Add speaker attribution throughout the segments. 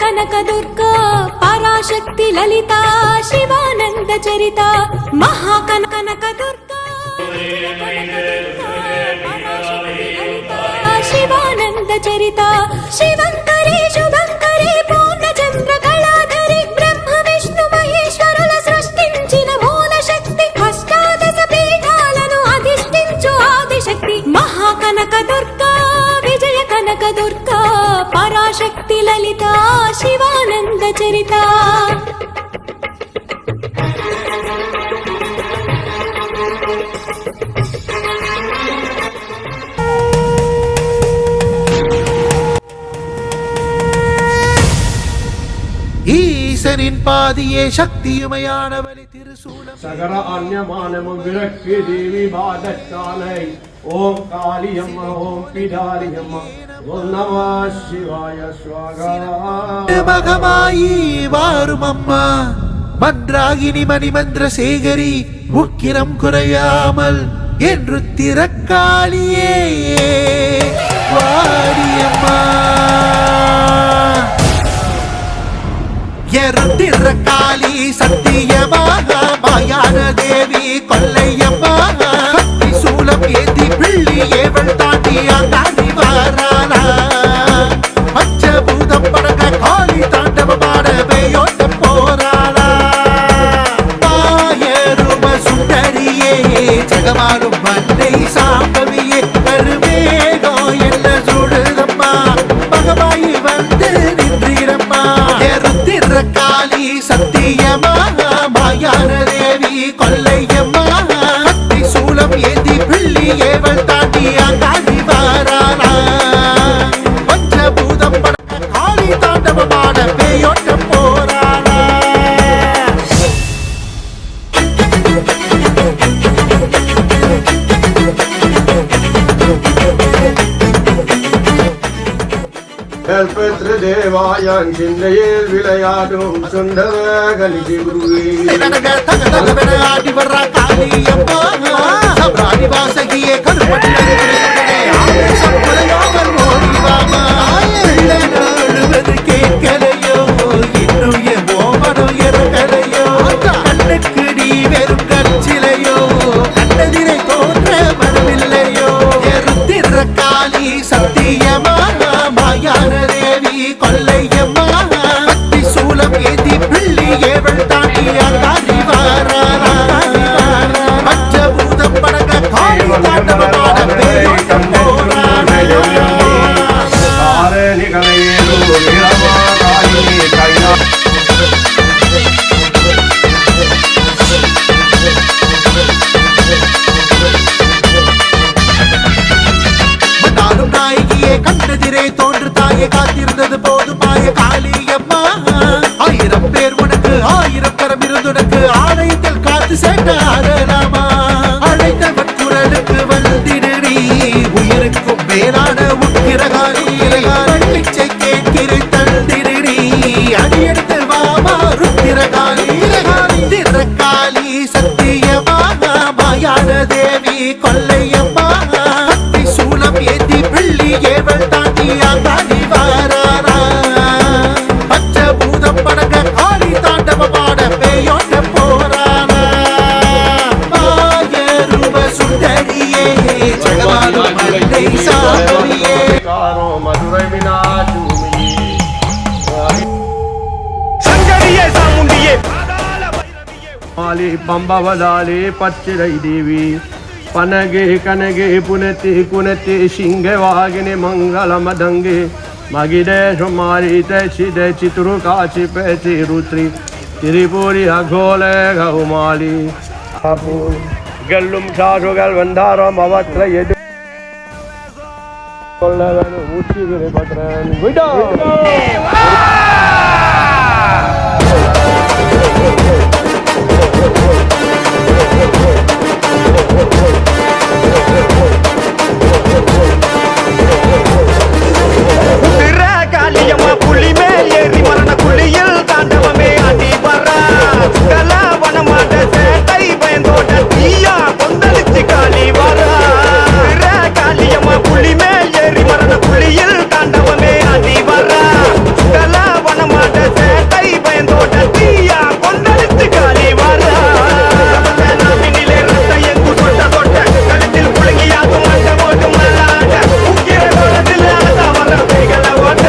Speaker 1: कनकदुर्गा पराशक्ति ललिता शिवानंद चरिता महाकनकदुर्गा शिवानंद चरिता शिवंकरी शुभंकरी पूर्णचंद्र कलाधरी ब्रह्म विष्णु महेश्वरुల సృష్టించిన మూల శక్తి అష్టాదశ పీఠాలను అధిష్ఠించు ఆదిశక్తి మహాకనకదుర్గా విజయ కనకదుర్గా पराशक्ति ललिता शिवानंद चरिता
Speaker 2: ஈசனின் பாதியே சக்தியுமையானவளி திருசூலம்
Speaker 3: சகர அந்யமானமும் விளக்கு தேவி பாதத்தானை ஓம் காளியம்மா ஓம் பிடாரியம்மா ஓம் நம சிவாய ஸ்வாகா
Speaker 2: மகமாயி வாரும் அம்மா மன்றாகினி மணிமந்திர சேகரி உக்கிரம் குறையாமல் என்று திறக்காளியே வாடியம்மா திறக்காளி சத்தியமாக மாயான தேவி கொல்லையம்மா கத்தி சூலம் ஏந்தி பிள்ளி ஏவள் தாண்டி அங்காடி வாராளா பஞ்சபூதம் படங்க காளி தாண்டவ பாடவே யோட்ட போராளா மாயரும சுந்தரியே ஜகமாரும் மண்ணை சாம்பவியே கருமேகோ என்ன சுடுதம்மா மகமாயி வந்து நின்றீரம்மா காளி சத்தியமாக மாயான தேவி கொல்லையம்மா கத்தி சூலம் ஏந்தி பிள்ளி ஏவள் தாண்டி அங்காடி வாராளா பஞ்சபூதம் படக்க காளி தாண்டவ பாட பேயோட்டம் போராளா
Speaker 3: கல்பத்ரு தேவாயன் சிந்தையில் விளையாடும் சுந்தர கலிஜி குருவே
Speaker 2: ஆடி வர்ற காளியம்மா சப்ராணி வாசகியே கருப்பட்டி கேட்கலையோ இன்னும் என் ஓமனம் இறங்கலையோ கண்ணுக்கு நீ வெறும் கற்சிலையோ கண்ணதிரை தோன்ற மனமில்லையோ எருத்திர காளி சத்தியமாக மாயான தேவி கொல்லையம்மா கத்தி சூலம் ஏந்தி பிள்ளி ஏவள் தாண்டி அங்காடி வாராளா பஞ்சபூதம் படங்க காளி தாண்டவ பாட பேயோட்டம் போராளா நானும் நாயகியே கண்டதிரே தோன்று தாயை காத்திருந்தது போதும் மாய காளியம்மா 1000 பேர் உனக்கு 1000 கரம் இருந்துனக்கு ஆலயத்தில் காத்து சேர்ந்தாரலாமா அழைத்தவன் குரலுக்கு வந்திடுறி உயிருக்கும் மேலான உக்கிரகாரி பள்ளிச்சை கேட்கிற தந்திடுறி அடியெடுத்து வாமா ருத்திரகாரி திரக்காளி சத்தியமாக மாயான தேவி கொல்லையம்மா கத்தி சூலம் ஏந்தி பிள்ளி ஏவள் தாண்டி அங்காடி வாராளா பஞ்சபூதம் படங்க காளி தாண்டவ பாட பேயோட்ட போராளா மாயரும சுந்தரியே
Speaker 3: மதுரை மீனாட்சி மாலி பம்பவதாலே பச்சிரை தேவி பனகே கனகே புனத்தி குணத்தி சிங்கவாகினி மங்கள மதங்கே மகிதே சுமாரி தசிதே சித்ரு காசி பேச்சி ருத்ரி திரிபுரி அகோல கௌமாலி கல்லும் சாசுகள் வந்தாரம் அவற்ற எது ஊற்றி பத்ரன் விடா
Speaker 4: காளியம்மா புலி மேல் ஏறி மரண குழியில் தாண்டவமே அடி வரா கலாவனமாட்ட சேட்டை பயந்தோட்ட தீயா கொந்தளிச்சு காளி வரா காளியம்மா புலி மேல் ஏறி மரண குழியில் தாண்டவமே அடி வரா கலாவனமாட்ட சேட்டை பயந்தோட்ட தீயா கொந்தளிச்சு காளி வரா நாமினிலே ரத்த எங்கு சொட்ட சொட்ட கழுத்தில் புழுங்கியாகும் மண்ட போட்டு மல்லாட உக்கிர கோலத்தில் ஆசா வர கைகள ஓட்ட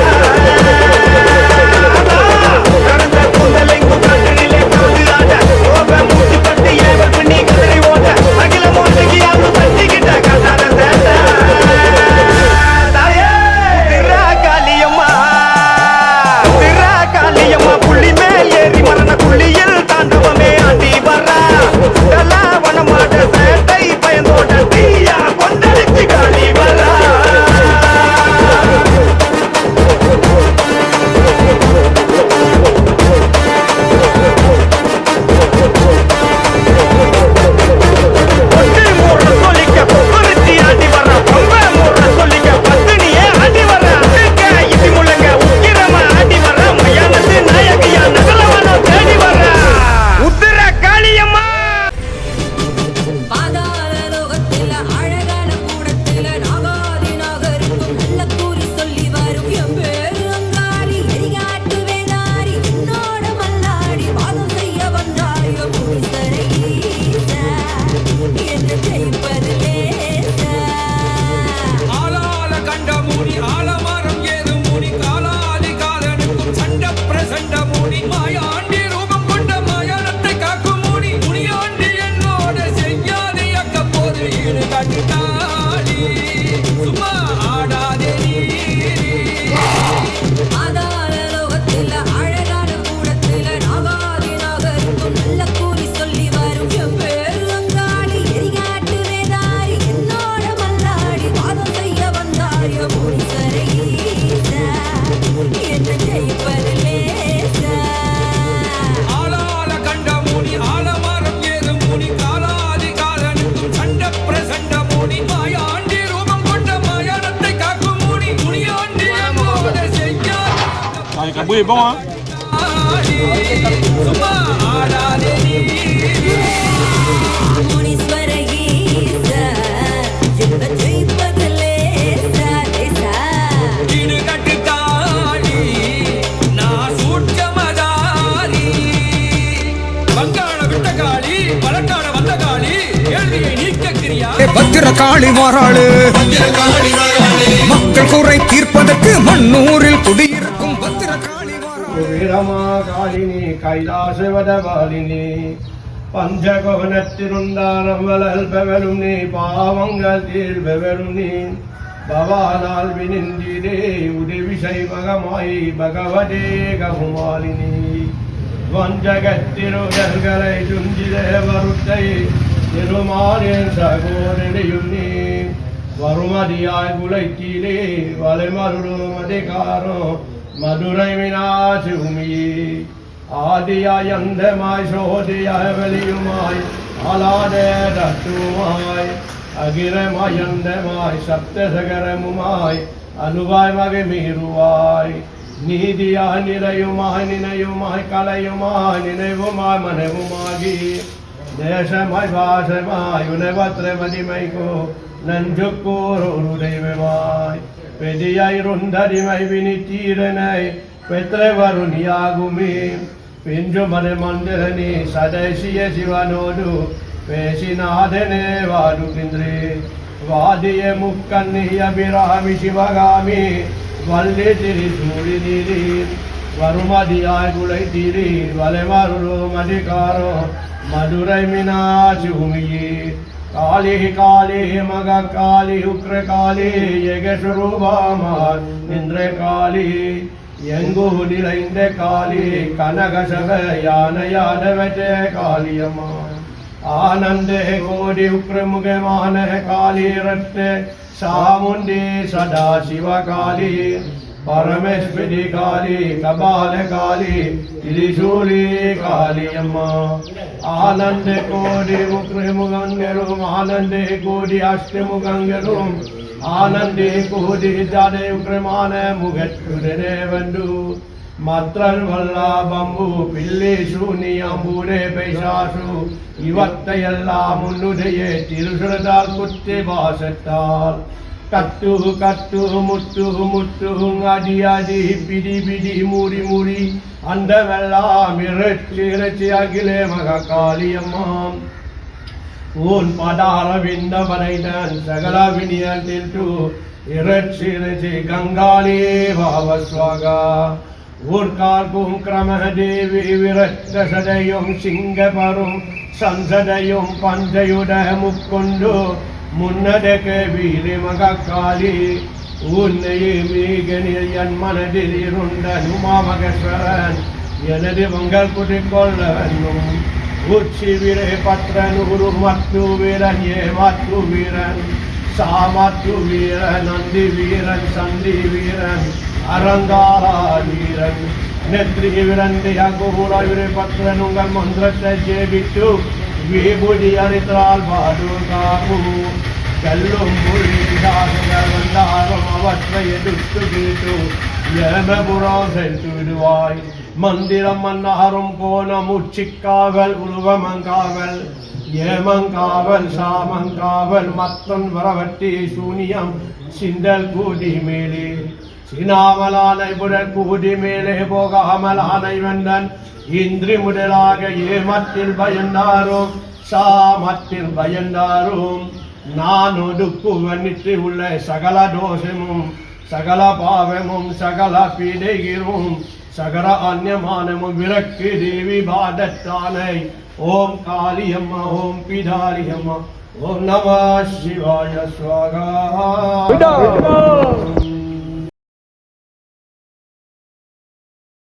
Speaker 2: Bui bom, hein?
Speaker 5: பத்திரகாளி வாராளு மக்கள் குறை தீர்ப்பதற்கு மண்ணூரில் குடியிருக்கும் பத்திரகாளி
Speaker 3: வீரமாகாளினி கைலாசவதவாளினி பஞ்சகோணத்திருந்தாரம் வளல் பெவரும் நீ பாவங்கள் தீர்பெவரும் நீ பவானால் வினிந்திரே உதவி செய்வகமாய் பகவதே ககுமாலினி வஞ்சகத்திருடல்களை சுஞ்சிதே வருத்தை திருமாலின் சகோதரியும் நீ வருமதியாய் குலைத்தீரே வலைமருளும் அதிகாரம் மதுரை மீனாட்சி உமியே ஆதியாய் அந்தமாய் சோதியாய் வெளியுமாய் ஆலாதே தத்துவமாய் அகிரமாய் அந்தமாய் சப்தசகரமுமாய் அனுவாய் மகை மீறுவாய் நீதியாய் நிறையுமாய் நினையுமாய் கலையுமாய் நினைவுமாய் மனைவுமாகி தேசமாய் பாசமாய் உணவத்திர மதிமைக்கோ நஞ்சுக்கோர் ஒரு தெய்வமாய் பெதியாய் ருந்தரிமை வினித்தீரனை பெற்ற வருணியாகுமே பிஞ்சு மன மந்திரனி சதசிய சிவனோடு பேசினாதனே வாருகின்றே வாதிய முக்கன்னிய பிராமி சிவகாமி வள்ளி திரிசூலினி வருமதியாய் குலை திரி வலைமருளோ மதிகாரோ மதுரை மீனாட்சி உமியே காளி காளி மக காளி உக்ர காளி யகஸ்வரூபமார் நின்ற காளி எங்கோ நிலைந்த காளி கனகசப யானையான வெற்ற காளியம்மா ஆனந்தே கோடி உக்ரமுகமான காளி ரத்ன சாமுண்டி சதா சிவ காளி பரமேஸ்வரி காளி கபால காளி திரிசூலி காளியம்மா ஆனந்த கோடி உக்ரமுகங்களும் ஆனந்தே கோடி அஷ்டமுகங்களும் ஆனந்தே கோடி ஜாடே உக்ரமான முகத்துடனே வந்து மத்ரல் வல்லாபம்பு பில்லி சூனியம்பூரே பைசாசு இவத்தையெல்லாம் முன்னுடைய திருசுரதால் குத்தி வாசத்தால் கட்டு கட்டு முட்டு முட்டு அடி அடி பிடி பிடி மூடி மூடி அந்த வெல்லாம் இறைச்சி இறைச்சி அகிலே மக காளியம்மாம் ஊன் படார விந்த பனைடன் சகல வினியத்தில் டூ இறைச்சி இறைச்சி கங்காளி பாவஸ்வாகா ஊர்கார்க்கும் கிரம தேவி விரத்த சதையும் சிங்கபரும் சந்ததையும் பஞ்சயுட முக்கொண்டு முன்னடக்க வீரி மக காளி உன்னையே மீகனில் என் மனதில் இருந்த உமாமகேஸ்வரன் எனது மங்கள் குடிக்கொள்ள வேண்டும் உச்சி வீரே பற்ற நூறு மத்து வீரன் ஏமாத்து வீரன் சாமத்து வீரன் நந்தி வீரன் சந்தி வீரன் அரங்காரா வீரன் நெற்றி விரண்டிய குருடவிரை பற்றன் உங்கள் மந்திரத்தை ஜெபித்து விபூதி அரித்தால் பாதுகாப்பு கல்லும் புலிதாசங்கள் வந்தாரும் அவற்றை எதிர்த்து கேட்டு ஏமபுரம் சென்று விடுவாய் மந்திரம் மன்னாரும் கோணம் உச்சிக்காவல் உருவமங்காவல் ஏமங்காவல் சாமங்காவல் மத்தன் வரவட்டி சூனியம் சிந்தல் கூடி மேலே சினாமலானை புடல் கூடி மேலே போகாமலானை வந்தன் இந்திரி முதலாக ஏமத்தில் பயந்தாரும் சாமத்தில் பயந்தாரும் நான் ஒடுக்கு வன்னிட்டு உள்ள சகல தோஷமும் சகல பாவமும் சகல பீடைகிரும் சகல அந்நியமானமும் விரக்கு தேவி பாதத்தானை ஓம் காளியம்மா ஓம் பிடாரியம்மா ஓம் நம சிவாய ஸ்வாகா